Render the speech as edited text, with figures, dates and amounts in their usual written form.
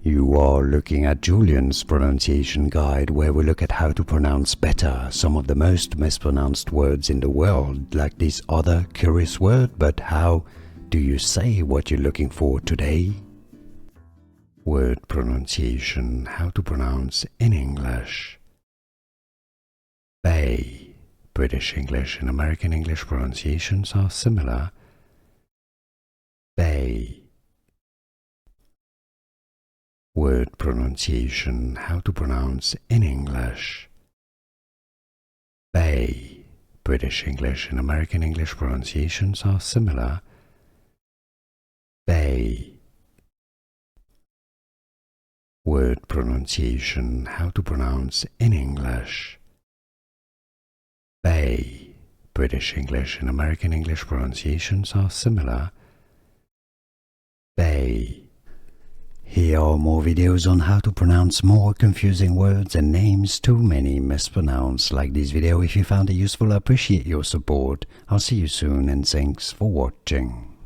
You are looking at Julian's pronunciation guide, where we look at how to pronounce better some of the most mispronounced words in the world, like this other curious word. But how do you say what you're looking for today? Word pronunciation, how to pronounce in English. Bay. British English and American English pronunciations are similar. Bay. Word pronunciation, how to pronounce in English. Bay. British English and American English pronunciations are similar. Bay. Word pronunciation, how to pronounce in English. Bay. British English and American English pronunciations are similar. Bay. Here are more videos on how to pronounce more confusing words and names too many mispronounced. Like this video if you found it useful. I appreciate your support. I'll see you soon and thanks for watching.